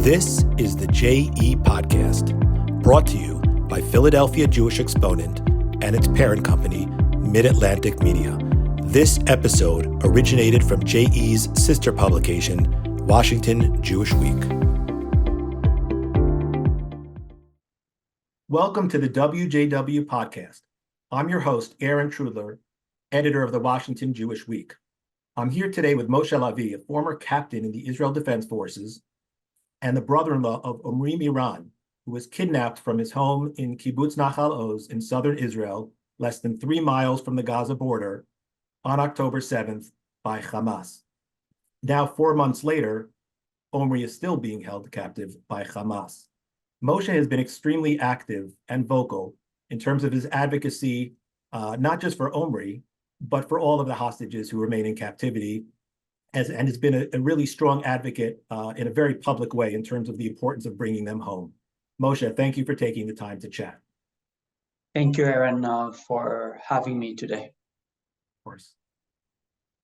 This is the JE Podcast, brought to you by Philadelphia Jewish Exponent and its parent company, Mid-Atlantic Media. This episode originated from JE's sister publication, Washington Jewish Week. Welcome to the WJW Podcast. I'm your host, Aaron Trudler, editor of the Washington Jewish Week. I'm here today with Moshe Lavi, a former captain in the Israel Defense Forces, and the brother-in-law of Omri Miran, who was kidnapped from his home in Kibbutz Nahal Oz in southern Israel, less than 3 miles from the Gaza border, on October 7th by Hamas. Now, 4 months later, Omri is still being held captive by Hamas. Moshe has been extremely active and vocal in terms of his advocacy, not just for Omri, but for all of the hostages who remain in captivity, and has been a really strong advocate in a very public way in terms of the importance of bringing them home. Moshe, thank you for taking the time to chat. Thank you, Aaron, for having me today. Of course.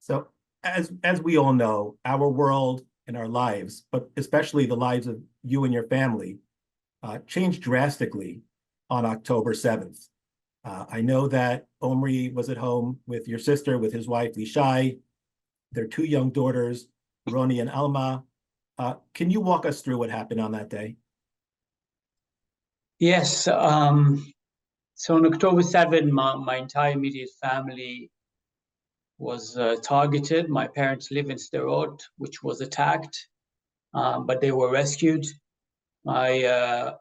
So, as we all know, our world and our lives, but especially the lives of you and your family, changed drastically on October 7th. I know that Omri was at home with your sister, with his wife, Lishai, their 2 young daughters, Roni and Alma. Can you walk us through what happened on that day? Yes. So on October 7th, my entire immediate family was targeted. My parents live in Sderot, which was attacked, but they were rescued. My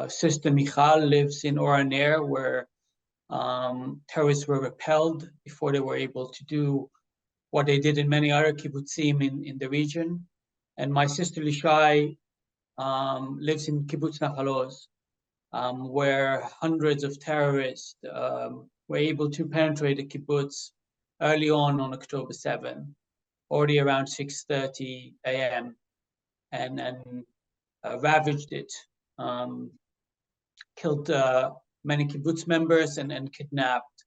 sister Michal lives in Oraner, where terrorists were repelled before they were able to do what they did in many other kibbutzim in the region. And my sister Lishai lives in Kibbutz Nahal Oz, where hundreds of terrorists were able to penetrate the kibbutz early on October 7th, already around 6:30 a.m., and ravaged it, killed many kibbutz members and kidnapped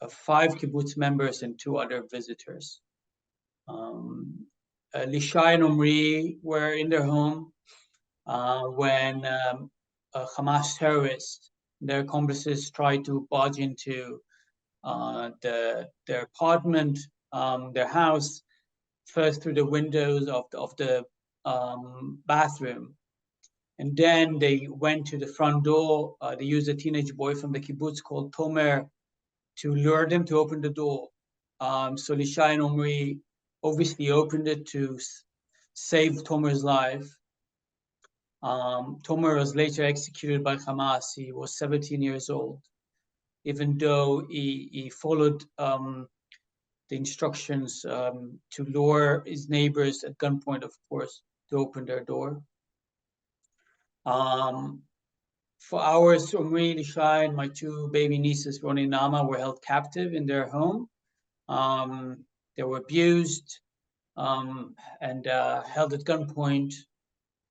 5 kibbutz members and 2 other visitors. Lishai and Omri were in their home when Hamas terrorists, their accomplices, tried to barge into their apartment, their house, first through the windows of the bathroom. And then they went to the front door. They used a teenage boy from the kibbutz called Tomer to lure them to open the door. So Lishai and Omri obviously opened it to save Tomer's life. Tomer was later executed by Hamas. He was 17 years old, even though he followed the instructions to lure his neighbors at gunpoint, of course, to open their door. For hours, Omri, Lishai, and my 2 baby nieces, Roni and Alma, were held captive in their home. They were abused and held at gunpoint.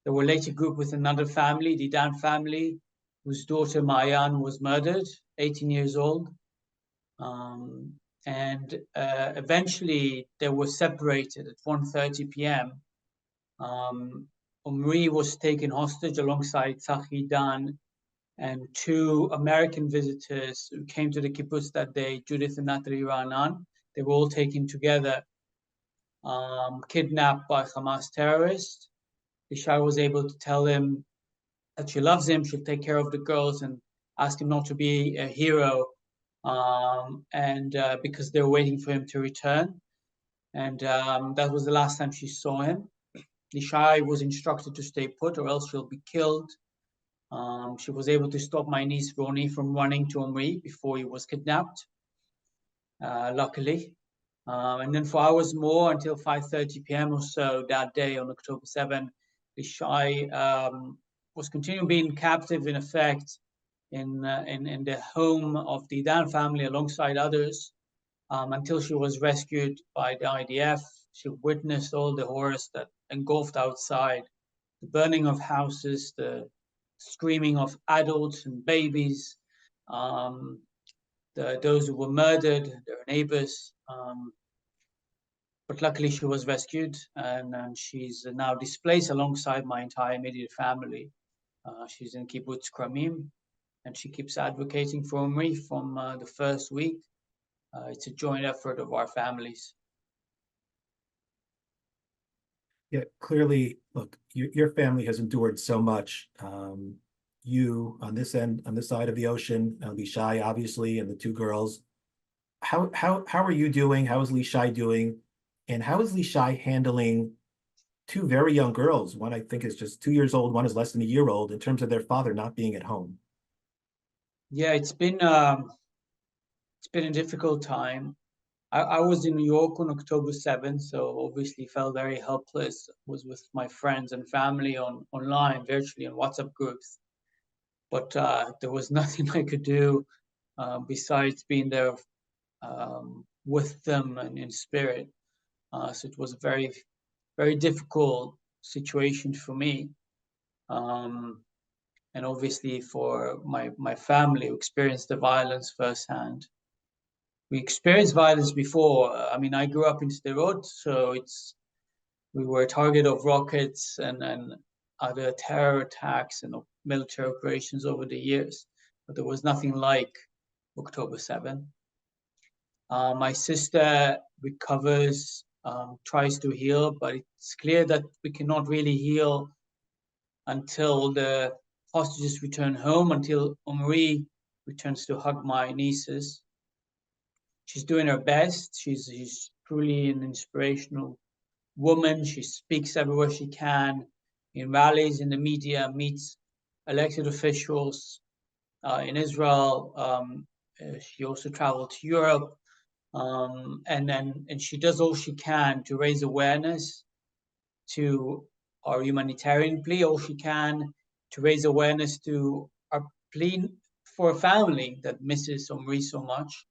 They were later grouped with another family, the Dan family, whose daughter Mayan was murdered, 18 years old. Eventually, they were separated at 1:30 p.m. Omri was taken hostage alongside Tzachi, Dan, and 2 American visitors who came to the kibbutz that day, Judith and Natalie Ra'anan. They were all taken together, kidnapped by Hamas terrorists. Lishai was able to tell him that she loves him, she'll take care of the girls, and ask him not to be a hero, because they were waiting for him to return. And that was the last time she saw him. Lishai was instructed to stay put or else she'll be killed. She was able to stop my niece Roni from running to Omri before he was kidnapped, luckily. And then for hours more, until 5:30 p.m. or so that day on October 7th, Lishai was continuing being captive, in effect, in the home of the Dan family alongside others, until she was rescued by the IDF. She witnessed all the horrors that engulfed outside, the burning of houses, the screaming of adults and babies, those who were murdered, their neighbors. but luckily she was rescued, and she's now displaced alongside my entire immediate family. She's in Kibbutz Kramim, and she keeps advocating for me from the first week. It's a joint effort of our families. Yeah, clearly, look, your family has endured so much. You on this end, on this side of the ocean, Lishai, obviously, and the two girls. How are you doing? How is Lishai doing? And how is Lishai handling two very young girls? One I think is just 2 years old, one is less than a year old, in terms of their father not being at home. Yeah, it's been a difficult time. I was in New York on October 7th, so obviously felt very helpless. Was with my friends and family online, virtually on WhatsApp groups. But there was nothing I could do besides being there with them and in spirit. So it was a very, very difficult situation for me. And obviously for my family who experienced the violence firsthand. We experienced violence before. I mean, I grew up in Sderot, so we were a target of rockets and other terror attacks and military operations over the years, but there was nothing like October 7th. My sister recovers, tries to heal, but it's clear that we cannot really heal until the hostages return home, until Omri returns to hug my nieces. She's doing her best. She's truly an inspirational woman. She speaks everywhere she can, in rallies, in the media, meets elected officials in Israel. She also traveled to Europe, and she does all she can to raise awareness to our humanitarian plea, all she can to raise awareness to our plea for a family that misses Omri so much.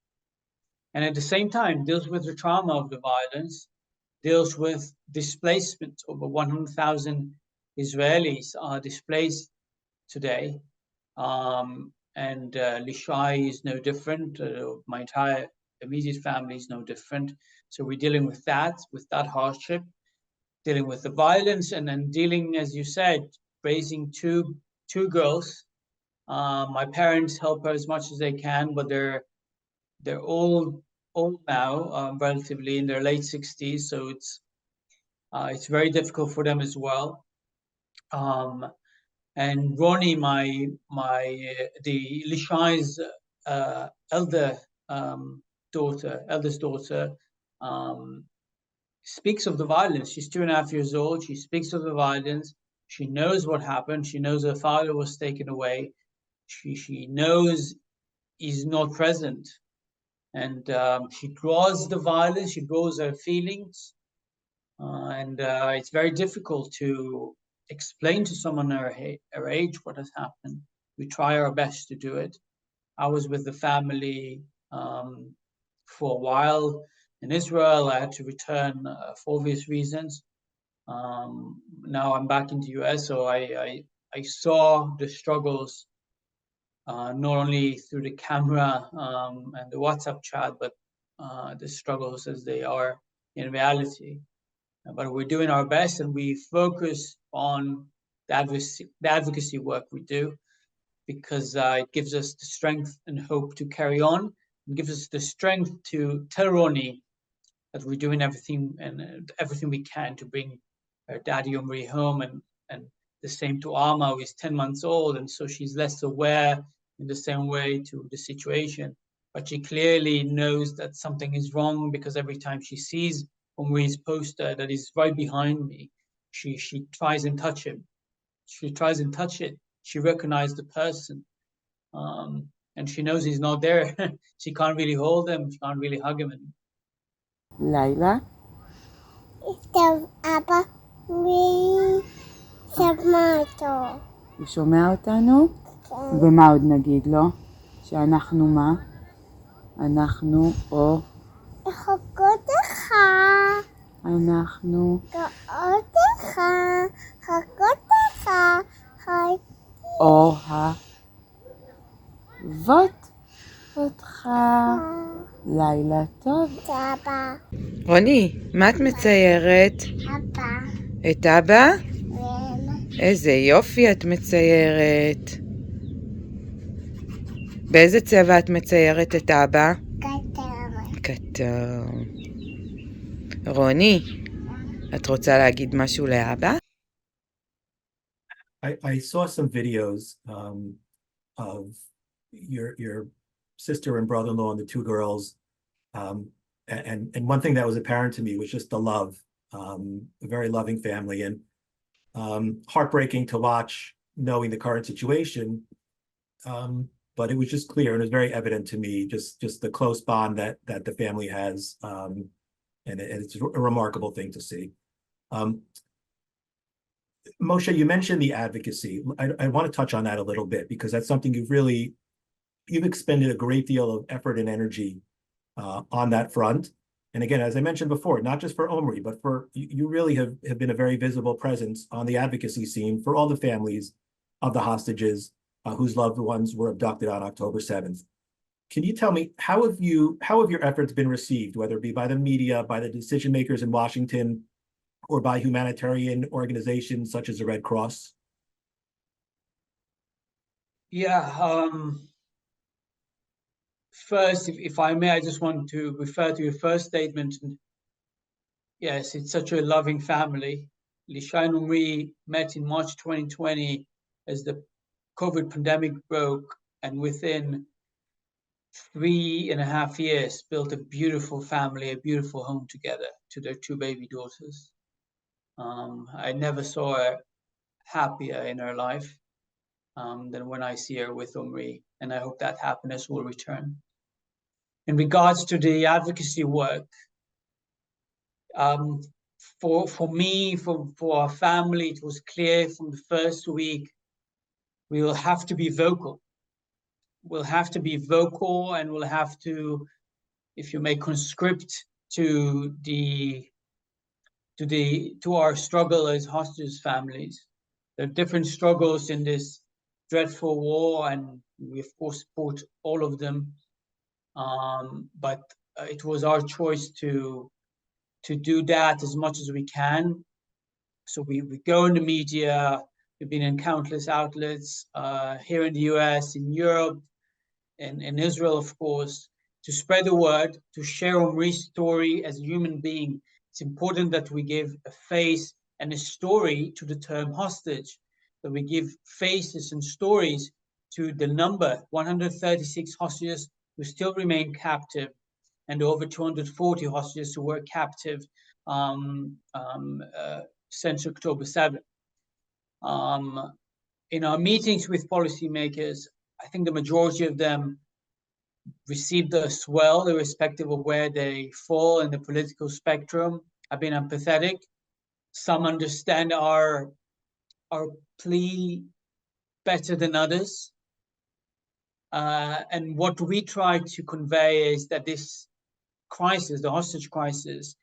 And at the same time, deals with the trauma of the violence, deals with displacement. Over 100,000 Israelis are displaced today. And Lishai is no different. My entire immediate family is no different. So we're dealing with that hardship, dealing with the violence, and then dealing, as you said, raising two girls. My parents help her as much as they can, but they're all old now, relatively in their late 60s, so it's very difficult for them as well. And Ronnie, the Lishai's eldest daughter, speaks of the violence. She's 2.5 years old. She speaks of the violence. She knows what happened. She knows her father was taken away. She knows he's not present. And she draws the violence, she draws her feelings, and it's very difficult to explain to someone her age what has happened. We try our best to do it. I was with the family for a while in Israel. I had to return for obvious reasons. Now I'm back in the US, so I saw the struggles not only through the camera and the WhatsApp chat, but the struggles as they are in reality. But we're doing our best, and we focus on the advocacy work we do, because it gives us the strength and hope to carry on. It gives us the strength to tell Ronnie that we're doing everything we can to bring her daddy Omri home, and the same to Alma, who is 10 months old, and so she's less aware in the same way to the situation. But she clearly knows that something is wrong, because every time she sees Omri's poster that is right behind me, she tries and touch him. She tries and touch it. She recognizes the person, and she knows he's not there. She can't really hold him. She can't really hug him. לילה? טוב, אבא, מי שמע אותו? הוא שומע אותנו? כן. ומה עוד נגיד לו? שאנחנו מה? אנחנו או... חכות לך. אנחנו... חכות לך. חכות לך. או ה... וות. אותך. לילה טוב. את אבא, רוני, מה את מציירת? אבא, את אבא? ואמא, איזה יופי את מציירת. באיזה צבע את מציירת את אבא? כתב, כתום. רוני, את רוצה להגיד משהו לאבא? I saw some videos of your sister and brother-in-law and the two girls, and one thing that was apparent to me was just the love, a very loving family, and heartbreaking to watch, knowing the current situation. But it was just clear and it was very evident to me, just the close bond that the family has, and it's a remarkable thing to see. Moshe, you mentioned the advocacy. I want to touch on that a little bit because that's something you've expended a great deal of effort and energy on that front. And again, as I mentioned before, not just for Omri, but for you really have been a very visible presence on the advocacy scene for all the families of the hostages whose loved ones were abducted on October 7th. Can you tell me how have your efforts been received, whether it be by the media, by the decision makers in Washington, or by humanitarian organizations such as the Red Cross? Yeah. First, if I may, I just want to refer to your first statement. Yes, it's such a loving family. Lisha and Umri met in March 2020 as the COVID pandemic broke, and within 3.5 years built a beautiful family, a beautiful home together to their two baby daughters. I never saw her happier in her life than when I see her with Umri, and I hope that happiness will return. In regards to the advocacy work, for me, for our family, it was clear from the first week we will have to be vocal. We'll have to be vocal, and we'll have to, if you may, conscript to our struggle as hostage families. There are different struggles in this dreadful war, and we of course support all of them. But it was our choice to do that as much as we can. So we go in the media. We've been in countless outlets here in the US, in Europe, and in Israel, of course, to spread the word, to share Omri's story as a human being. It's important that we give a face and a story to the term hostage, that we give faces and stories to the number 136 hostages who still remain captive, and over 240 hostages who were captive since October 7th. In our meetings with policymakers, I think the majority of them received us well, irrespective of where they fall in the political spectrum. I've been empathetic. Some understand our plea better than others. And what we try to convey is that this crisis, the hostage crisis,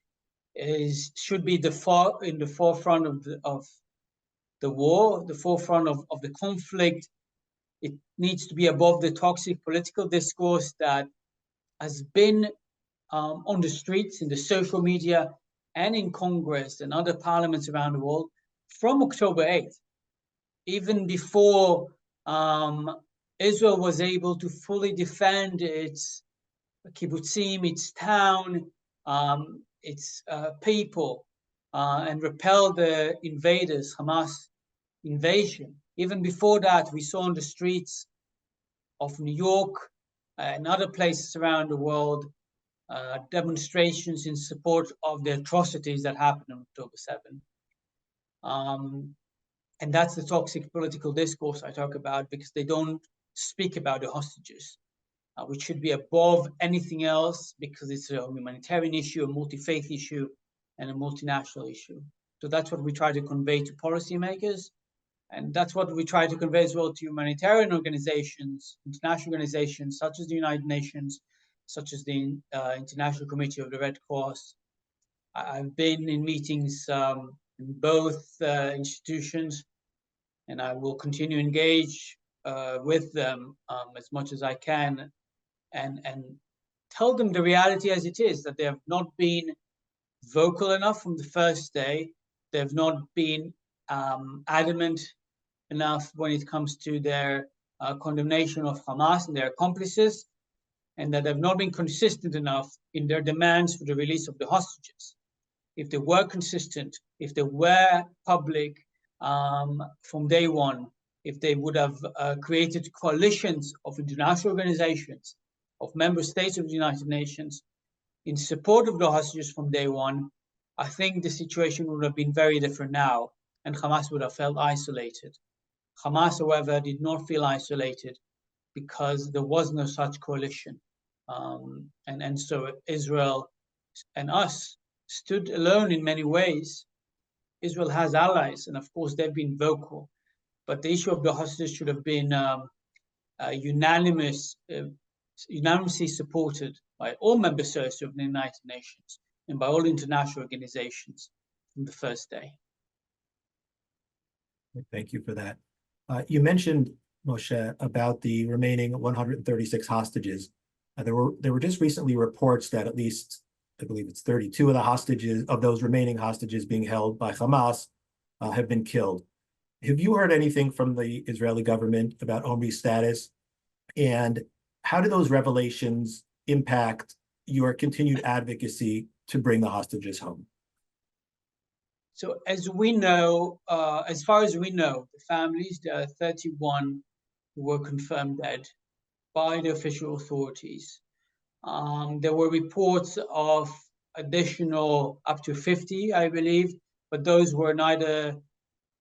should be in the forefront of the war, the forefront of the conflict. It needs to be above the toxic political discourse that has been on the streets, in the social media, and in Congress and other parliaments around the world from October 8th. Even before Israel was able to fully defend its kibbutzim, its town, its people, and repel the invaders, Hamas invasion. Even before that, we saw on the streets of New York and other places around the world demonstrations in support of the atrocities that happened on October 7th. And that's the toxic political discourse I talk about, because they don't speak about the hostages, which should be above anything else, because it's a humanitarian issue, a multi-faith issue, and a multinational issue. So that's what we try to convey to policymakers. And that's what we try to convey as well to humanitarian organizations, international organizations, such as the United Nations, such as the International Committee of the Red Cross. I've been in meetings in both institutions, and I will continue to engage with them as much as I can. and tell them the reality as it is, that they have not been vocal enough from the first day. They have not been adamant enough when it comes to their condemnation of Hamas and their accomplices, and that they've not been consistent enough in their demands for the release of the hostages. If they were consistent, if they were public from day one, if they would have created coalitions of international organizations, of member states of the United Nations in support of the hostages from day one, I think the situation would have been very different now, and Hamas would have felt isolated. Hamas, however, did not feel isolated because there was no such coalition. And so Israel and us stood alone in many ways. Israel has allies, and of course they've been vocal, but the issue of the hostages should have been unanimously supported by all member states of the United Nations and by all international organizations from the first day. Thank you for that. You mentioned, Moshe, about the remaining 136 hostages. There were just recently reports that at least, I believe it's 32 of the hostages, of those remaining hostages being held by Hamas, have been killed. Have you heard anything from the Israeli government about Omri's status? And how do those revelations impact your continued advocacy to bring the hostages home? So as we know, as far as we know, the families, there are 31 who were confirmed dead by the official authorities. There were reports of additional up to 50, I believe, but those were neither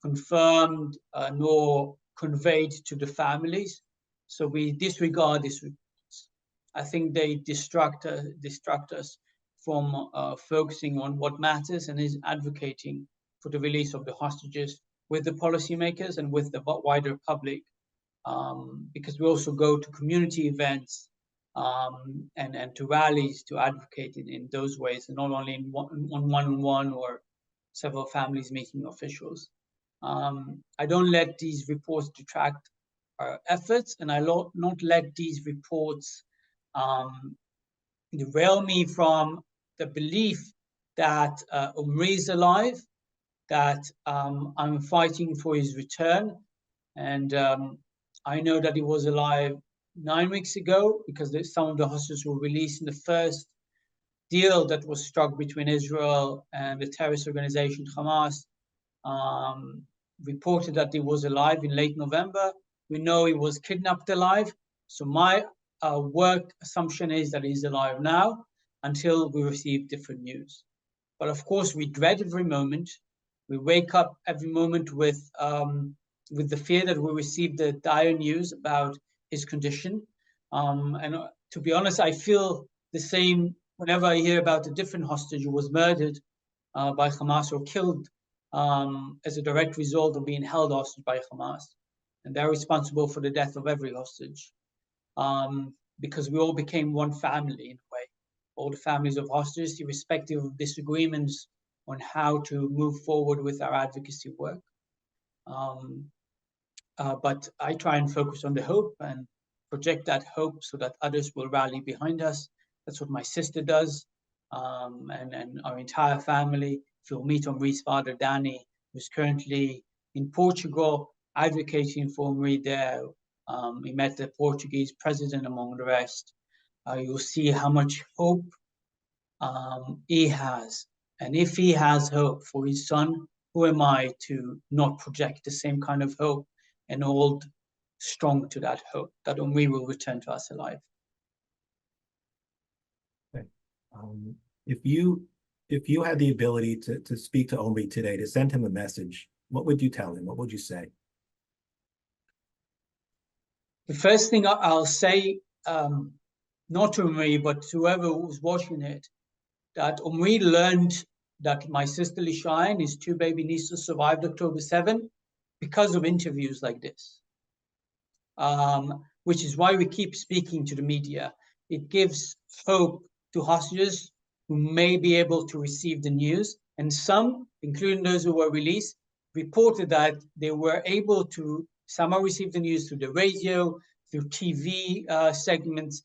confirmed nor conveyed to the families. So we disregard these reports. I think they distract us from focusing on what matters, and is advocating for the release of the hostages with the policymakers and with the wider public, because we also go to community events and to rallies to advocate in those ways, and not only in one-on-one or several families meeting officials. I don't let these reports detract our efforts, and I not let these reports derail me from the belief that Omri is alive, that I'm fighting for his return. And I know that he was alive 9 weeks ago because some of the hostages were released in the first deal that was struck between Israel and the terrorist organization Hamas. Reported that he was alive in late November. We know he was kidnapped alive. So my work assumption is that he's alive now until we receive different news. But of course, we dread every moment. We wake up every moment with the fear that we receive the dire news about his condition. And to be honest, I feel the same whenever I hear about a different hostage who was murdered by Hamas or killed as a direct result of being held hostage by Hamas. And they're responsible for the death of every hostage, because we all became one family in a way, all the families of hostages, irrespective of disagreements on how to move forward with our advocacy work. But I try and focus on the hope and project that hope so that others will rally behind us. That's what my sister does, and our entire family. If you'll meet Omri's father, Danny, who's currently in Portugal advocating for Omri there. He met the Portuguese president among the rest. You'll see how much hope he has. And if he has hope for his son, who am I to not project the same kind of hope and hold strong to that hope that Omri will return to us alive? Okay. If you had the ability to speak to Omri today, to send him a message, what would you tell him? What would you say? The first thing I'll say, not to Omri, but to whoever was watching it, that Omri learned that my sister Lishai and his two baby nieces survived October 7 because of interviews like this, which is why we keep speaking to the media. It gives hope to hostages who may be able to receive the news, and some, including those who were released, reported that they were able to somehow receive the news through the radio, through TV segments,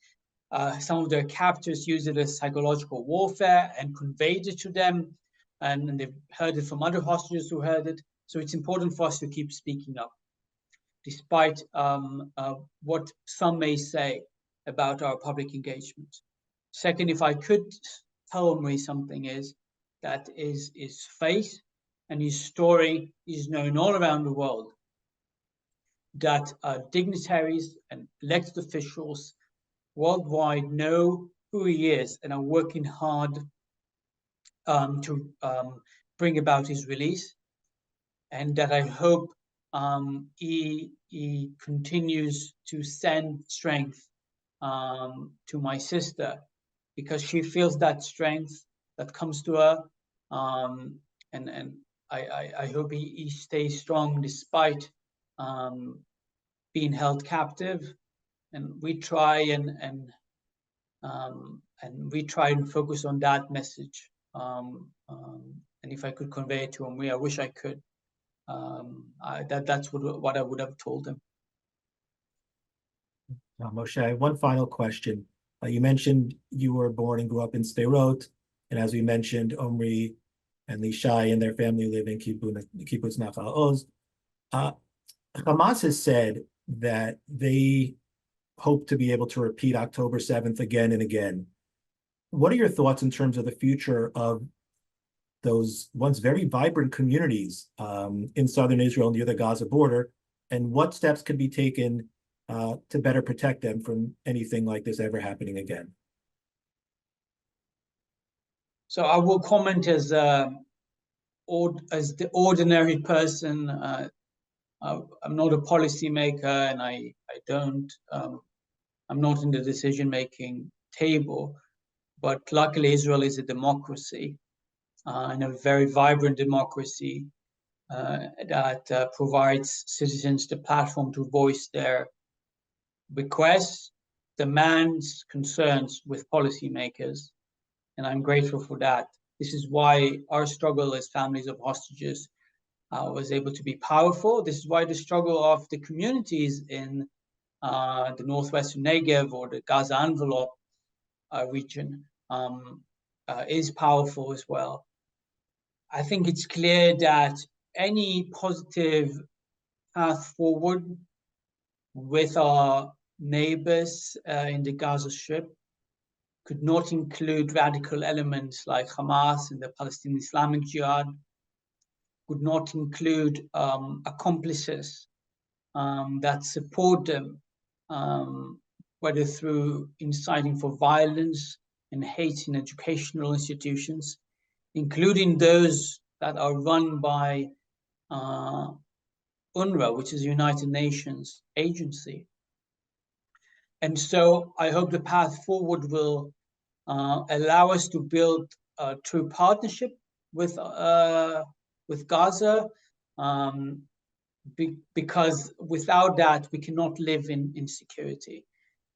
Some of their captors used it as psychological warfare and conveyed it to them, and they've heard it from other hostages who heard it. So it's important for us to keep speaking up, despite what some may say about our public engagement. Second, if I could tell Omri something, is that his faith and his story is known all around the world, that dignitaries and elected officials worldwide know who he is and are working hard to bring about his release, and that I hope he continues to send strength to my sister, because she feels that strength that comes to her, and I hope he stays strong despite being held captive. And we try and we try and focus on that message. And if I could convey it to him, I wish I could. That's what I would have told him. Moshe, one final question. You mentioned you were born and grew up in Sderot, and as we mentioned, Omri and Lishai and their family live in Kibbutz Nachal Oz. Hamas has said that they hope to be able to repeat October 7th again and again. What are your thoughts in terms of the future of those once very vibrant communities in southern Israel near the Gaza border, and what steps could be taken to better protect them from anything like this ever happening again? So I will comment as the ordinary person. I'm not a policymaker, and I don't. I'm not in the decision-making table. But luckily, Israel is a democracy, and a very vibrant democracy that provides citizens the platform to voice their requests, demands, concerns with policymakers. And I'm grateful for that. This is why our struggle as families of hostages was able to be powerful. This is why the struggle of the communities in the northwestern Negev or the Gaza envelope region is powerful as well. I think it's clear that any positive path forward with our neighbors in the Gaza Strip could not include radical elements like Hamas and the Palestinian Islamic Jihad, could not include accomplices that support them, whether through inciting for violence and hate in educational institutions, including those that are run by UNRWA, which is a United Nations agency. And so I hope the path forward will allow us to build a true partnership with Gaza, because without that, we cannot live in security.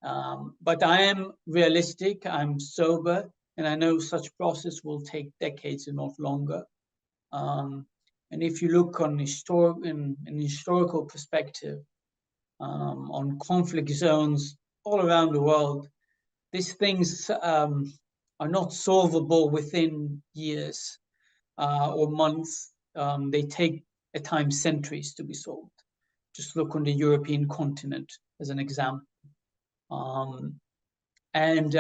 But I am realistic, I'm sober, and I know such process will take decades and not longer. And if you look on in an historical perspective, on conflict zones all around the world, these things are not solvable within years or months. They take at times centuries to be solved. Just look on the European continent as an example. And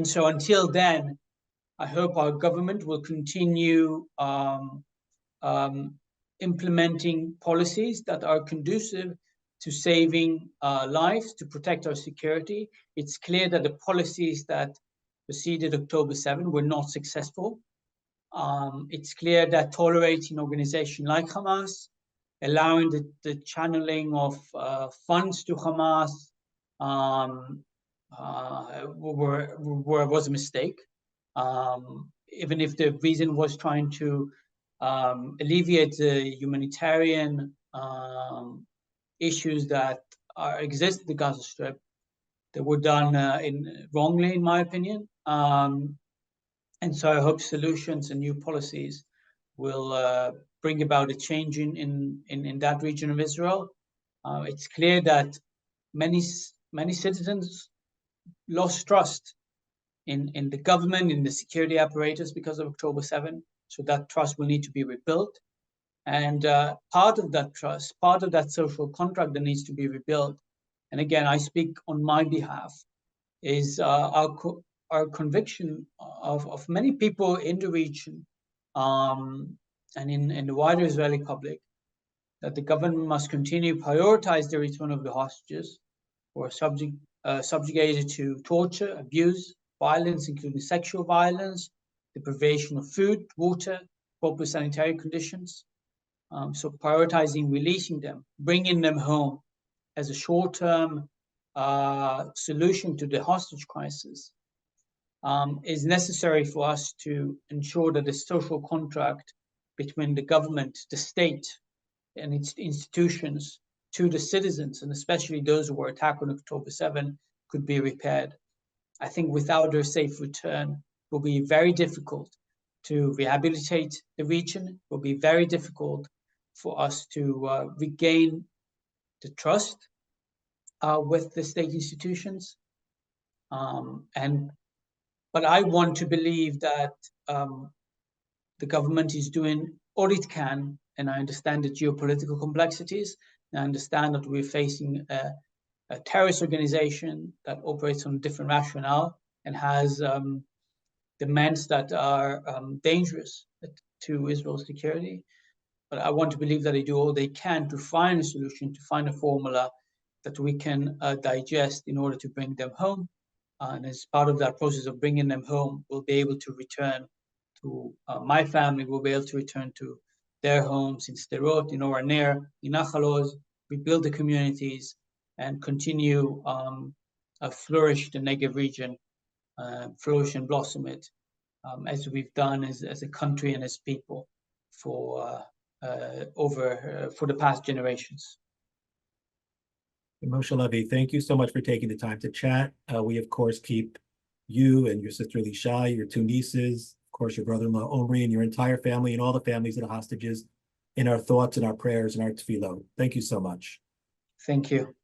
so until then, I hope our government will continue implementing policies that are conducive to saving lives, to protect our security. It's clear that the policies that preceded October 7 were not successful. It's clear that tolerating organizations like Hamas, allowing the channeling of funds to Hamas was a mistake. Even if the reason was trying to alleviate the humanitarian issues that exist in the Gaza Strip, they were done wrongly, in my opinion. And so I hope solutions and new policies will bring about a change in that region of Israel. It's clear that many citizens lost trust in the government, in the security apparatus because of October 7. So that trust will need to be rebuilt. And part of that trust, part of that social contract that needs to be rebuilt, and again, I speak on my behalf, is our conviction of many people in the region and in the wider Israeli public that the government must continue to prioritize the return of the hostages who are subjugated to torture, abuse, violence, including sexual violence, deprivation of food, water, proper sanitary conditions. So prioritizing releasing them, bringing them home as a short-term solution to the hostage crisis is necessary for us to ensure that the social contract between the government, the state, and its institutions to the citizens, and especially those who were attacked on October 7, could be repaired. I think without their safe return, it will be very difficult to rehabilitate the region. It will be very difficult for us to regain the trust with the state institutions. But I want to believe that the government is doing all it can, and I understand the geopolitical complexities. And I understand that we're facing a terrorist organization that operates on a different rationale and has demands that are dangerous to Israel's security. But I want to believe that they do all they can to find a solution, to find a formula that we can digest in order to bring them home. And as part of that process of bringing them home, we'll be able to return to my family, will be able to return to their homes in Sderot, in Or Ner, in Nachal Oz, rebuild the communities, and continue flourish the Negev region, flourish and blossom it, as we've done as a country and as people for the past generations. Moshe Lavi, thank you so much for taking the time to chat. We, of course, keep you and your sister Lisha, your two nieces, of course, your brother-in-law Omri, and your entire family and all the families of the hostages in our thoughts and our prayers and our tefillah. Thank you so much. Thank you.